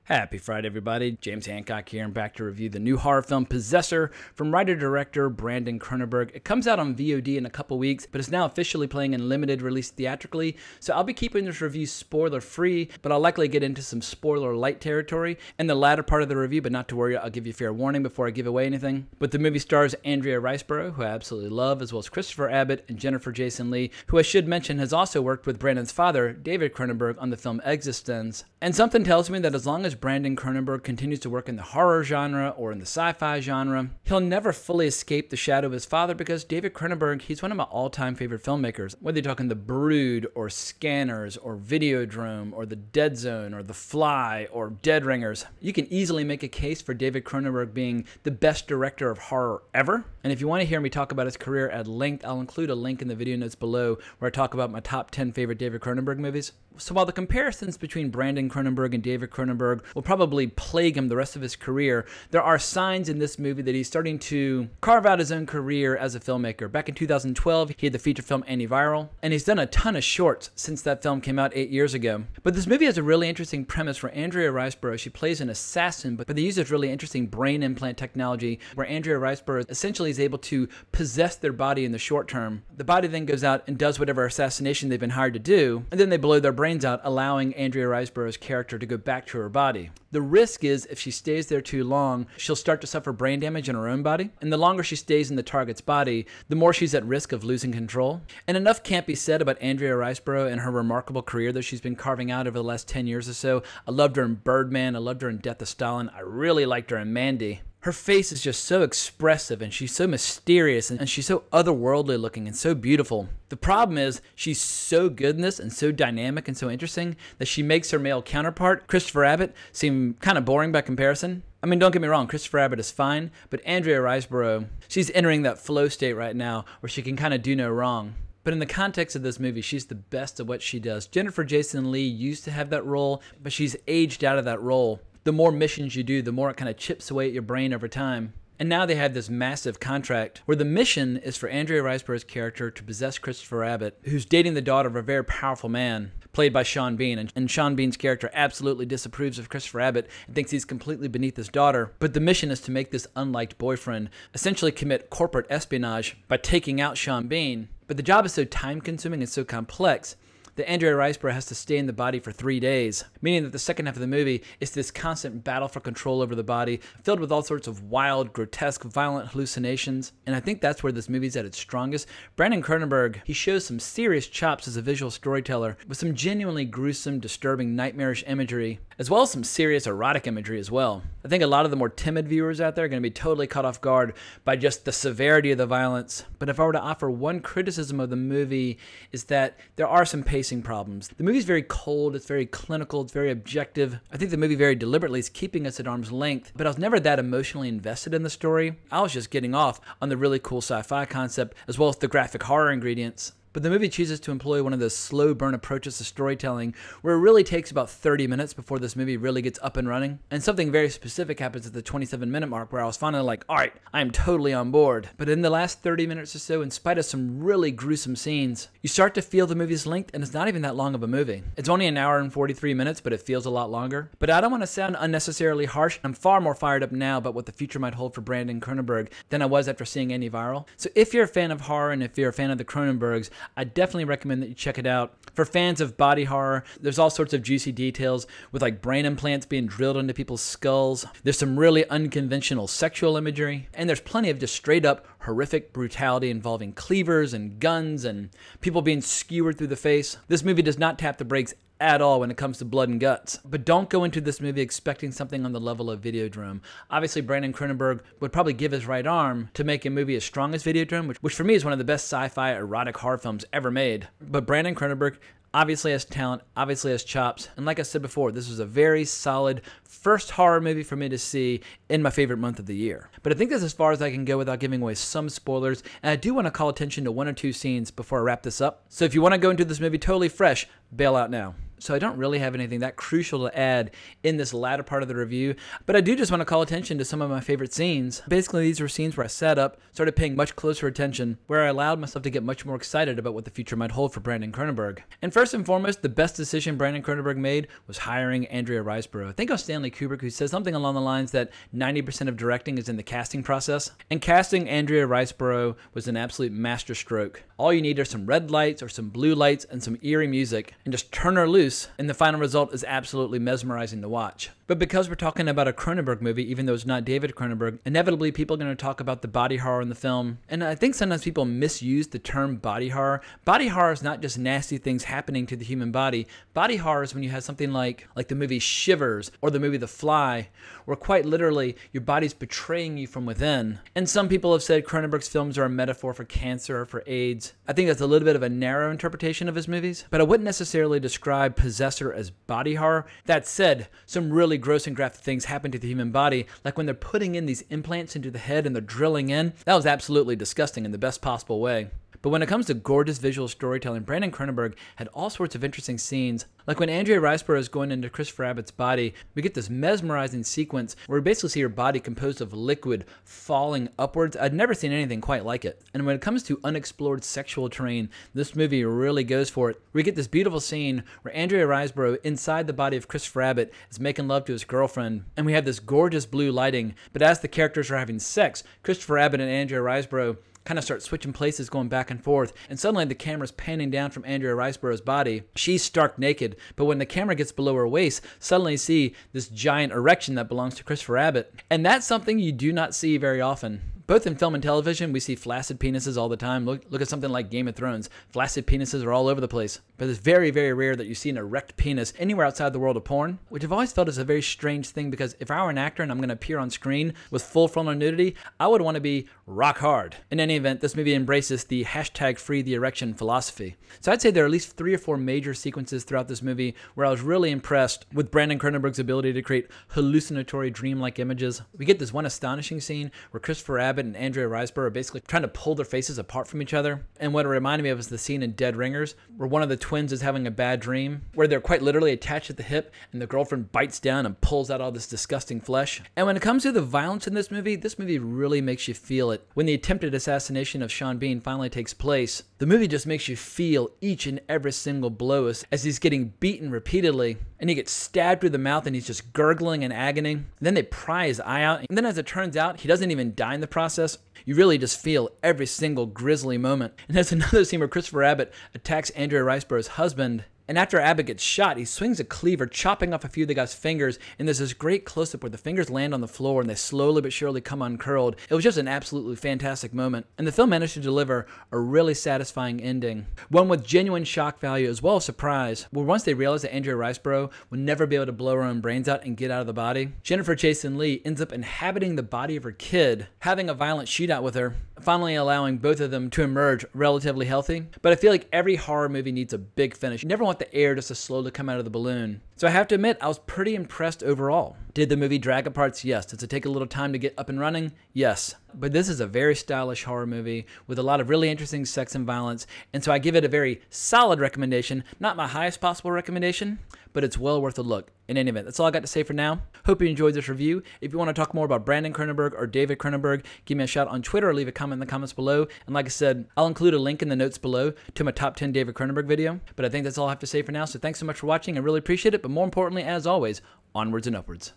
Happy Friday, everybody. James Hancock here, and back to review the new horror film Possessor from writer-director Brandon Cronenberg. It comes out on VOD in a couple weeks, but it's now officially playing in limited release theatrically, so I'll be keeping this review spoiler-free, but I'll likely get into some spoiler-light territory in the latter part of the review, but not to worry, I'll give you fair warning before I give away anything. But the movie stars Andrea Riseborough, who I absolutely love, as well as Christopher Abbott and Jennifer Jason Leigh, who I should mention has also worked with Brandon's father, David Cronenberg, on the film Existence. And something tells me that as long as Brandon Cronenberg continues to work in the horror genre or in the sci-fi genre, he'll never fully escape the shadow of his father, because David Cronenberg, he's one of my all-time favorite filmmakers. Whether you're talking The Brood or Scanners or Videodrome or The Dead Zone or The Fly or Dead Ringers, you can easily make a case for David Cronenberg being the best director of horror ever. And if you want to hear me talk about his career at length, I'll include a link in the video notes below where I talk about my top 10 favorite David Cronenberg movies. So while the comparisons between Brandon Cronenberg and David Cronenberg will probably plague him the rest of his career, there are signs in this movie that he's starting to carve out his own career as a filmmaker. Back in 2012, he had the feature film Antiviral, and he's done a ton of shorts since that film came out 8 years ago. But this movie has a really interesting premise for Andrea Riseborough. She plays an assassin, but they use this really interesting brain implant technology where Andrea Riseborough essentially is able to possess their body in the short term. The body then goes out and does whatever assassination they've been hired to do, and then they blow their brains out, allowing Andrea Riseborough's character to go back to her body. The risk is if she stays there too long, she'll start to suffer brain damage in her own body, and the longer she stays in the target's body, the more she's at risk of losing control. And enough can't be said about Andrea Riseborough and her remarkable career that she's been carving out over the last 10 years or so. I loved her in Birdman, I loved her in Death of Stalin, I really liked her in Mandy. Her face is just so expressive, and she's so mysterious, and she's so otherworldly looking and so beautiful. The problem is she's so good in this and so dynamic and so interesting that she makes her male counterpart, Christopher Abbott, seem kind of boring by comparison. I mean, don't get me wrong, Christopher Abbott is fine, but Andrea Riseborough, she's entering that flow state right now where she can kind of do no wrong. But in the context of this movie, she's the best at what she does. Jennifer Jason Leigh used to have that role, but she's aged out of that role. The more missions you do, the more it kind of chips away at your brain over time. And now they have this massive contract where the mission is for Andrea Riseborough's character to possess Christopher Abbott, who's dating the daughter of a very powerful man, played by Sean Bean. And Sean Bean's character absolutely disapproves of Christopher Abbott and thinks he's completely beneath his daughter. But the mission is to make this unliked boyfriend essentially commit corporate espionage by taking out Sean Bean. But the job is so time-consuming and so complex that Andrea Riseborough has to stay in the body for 3 days, meaning that the second half of the movie is this constant battle for control over the body, filled with all sorts of wild, grotesque, violent hallucinations. And I think that's where this movie's at its strongest. Brandon Cronenberg, he shows some serious chops as a visual storyteller, with some genuinely gruesome, disturbing, nightmarish imagery, as well as some serious erotic imagery as well. I think a lot of the more timid viewers out there are going to be totally caught off guard by just the severity of the violence. But if I were to offer one criticism of the movie, is that there are some pacing problems. The movie's very cold, it's very clinical, it's very objective. I think the movie very deliberately is keeping us at arm's length, but I was never that emotionally invested in the story. I was just getting off on the really cool sci-fi concept, as well as the graphic horror ingredients. But the movie chooses to employ one of those slow burn approaches to storytelling where it really takes about 30 minutes before this movie really gets up and running. And something very specific happens at the 27-minute mark where I was finally like, all right, I am totally on board. But in the last 30 minutes or so, in spite of some really gruesome scenes, you start to feel the movie's length, and it's not even that long of a movie. It's only an hour and 43 minutes, but it feels a lot longer. But I don't want to sound unnecessarily harsh. I'm far more fired up now about what the future might hold for Brandon Cronenberg than I was after seeing Antiviral. So if you're a fan of horror and if you're a fan of the Cronenbergs, I definitely recommend that you check it out. For fans of body horror, there's all sorts of juicy details with like brain implants being drilled into people's skulls. There's some really unconventional sexual imagery, and there's plenty of just straight up horrific brutality involving cleavers and guns and people being skewered through the face. This movie does not tap the brakes at all when it comes to blood and guts. But don't go into this movie expecting something on the level of Videodrome. Obviously, Brandon Cronenberg would probably give his right arm to make a movie as strong as Videodrome, which for me is one of the best sci-fi erotic horror films ever made. But Brandon Cronenberg obviously has talent, obviously has chops, and like I said before, this was a very solid first horror movie for me to see in my favorite month of the year. But I think that's as far as I can go without giving away some spoilers, and I do want to call attention to one or two scenes before I wrap this up. So if you want to go into this movie totally fresh, bail out now. so I don't really have anything that crucial to add in this latter part of the review, but I do just want to call attention to some of my favorite scenes. Basically, these were scenes where I sat up, started paying much closer attention, where I allowed myself to get much more excited about what the future might hold for Brandon Cronenberg. And first and foremost, the best decision Brandon Cronenberg made was hiring Andrea Riseborough. Think of Stanley Kubrick, who says something along the lines that 90% of directing is in the casting process. And casting Andrea Riseborough was an absolute masterstroke. All you need are some red lights or some blue lights and some eerie music, and just turn her loose, and the final result is absolutely mesmerizing to watch. But because we're talking about a Cronenberg movie, even though it's not David Cronenberg, inevitably people are going to talk about the body horror in the film. And I think sometimes people misuse the term body horror. Body horror is not just nasty things happening to the human body. Body horror is when you have something like the movie Shivers or the movie The Fly, where quite literally your body's betraying you from within. And some people have said Cronenberg's films are a metaphor for cancer or for AIDS. I think that's a little bit of a narrow interpretation of his movies, but I wouldn't necessarily describe Possessor as body horror. That said, some really gross and graphic things happen to the human body, like when they're putting in these implants into the head and they're drilling in. That was absolutely disgusting in the best possible way. But when it comes to gorgeous visual storytelling, Brandon Cronenberg had all sorts of interesting scenes. Like when Andrea Riseborough is going into Christopher Abbott's body, we get this mesmerizing sequence where we basically see her body composed of liquid falling upwards. I'd never seen anything quite like it. And when it comes to unexplored sexual terrain, this movie really goes for it. We get this beautiful scene where Andrea Riseborough, inside the body of Christopher Abbott, is making love to his girlfriend. And we have this gorgeous blue lighting. But as the characters are having sex, Christopher Abbott and Andrea Riseborough kind of start switching places, going back and forth, and suddenly the camera's panning down from Andrea Riseborough's body. She's stark naked, but when the camera gets below her waist, suddenly you see this giant erection that belongs to Christopher Abbott. And that's something you do not see very often. Both in film and television, we see flaccid penises all the time. Look at something like Game of Thrones. Flaccid penises are all over the place. But it's very, very rare that you see an erect penis anywhere outside the world of porn, which I've always felt is a very strange thing, because if I were an actor and I'm going to appear on screen with full frontal nudity, I would want to be rock hard. In any event, this movie embraces the #FreeTheErection philosophy. So I'd say there are at least 3 or 4 major sequences throughout this movie where I was really impressed with Brandon Cronenberg's ability to create hallucinatory dreamlike images. We get this one astonishing scene where Christopher Abbott and Andrea Riseborough are basically trying to pull their faces apart from each other. And what it reminded me of is the scene in Dead Ringers where one of the twins is having a bad dream, where they're quite literally attached at the hip and the girlfriend bites down and pulls out all this disgusting flesh. And when it comes to the violence in this movie really makes you feel it. When the attempted assassination of Sean Bean finally takes place, the movie just makes you feel each and every single blow as he's getting beaten repeatedly, and he gets stabbed through the mouth and he's just gurgling in agony. And then they pry his eye out, and then as it turns out, he doesn't even die in the process. You really just feel every single grisly moment. And there's another scene where Christopher Abbott attacks Andrea Riseborough's husband, and after Abbott gets shot, he swings a cleaver, chopping off a few of the guy's fingers, and there's this great close-up where the fingers land on the floor and they slowly but surely come uncurled. It was just an absolutely fantastic moment, and the film managed to deliver a really satisfying ending. One with genuine shock value as well as surprise, where once they realized that Andrea Riseborough would never be able to blow her own brains out and get out of the body, Jennifer Jason Leigh ends up inhabiting the body of her kid, having a violent shootout with her, finally allowing both of them to emerge relatively healthy. But I feel like every horror movie needs a big finish. You never want the air just to slowly come out of the balloon. So I have to admit, I was pretty impressed overall. Did the movie drag at parts? Yes. Does it take a little time to get up and running? Yes. But this is a very stylish horror movie with a lot of really interesting sex and violence, and so I give it a very solid recommendation. Not my highest possible recommendation, but it's well worth a look. In any event, that's all I got to say for now. Hope you enjoyed this review. If you want to talk more about Brandon Cronenberg or David Cronenberg, give me a shout on Twitter or leave a comment in the comments below. And like I said, I'll include a link in the notes below to my top 10 David Cronenberg video. But I think that's all I have to say for now, so thanks so much for watching. I really appreciate it, but more importantly, as always, onwards and upwards.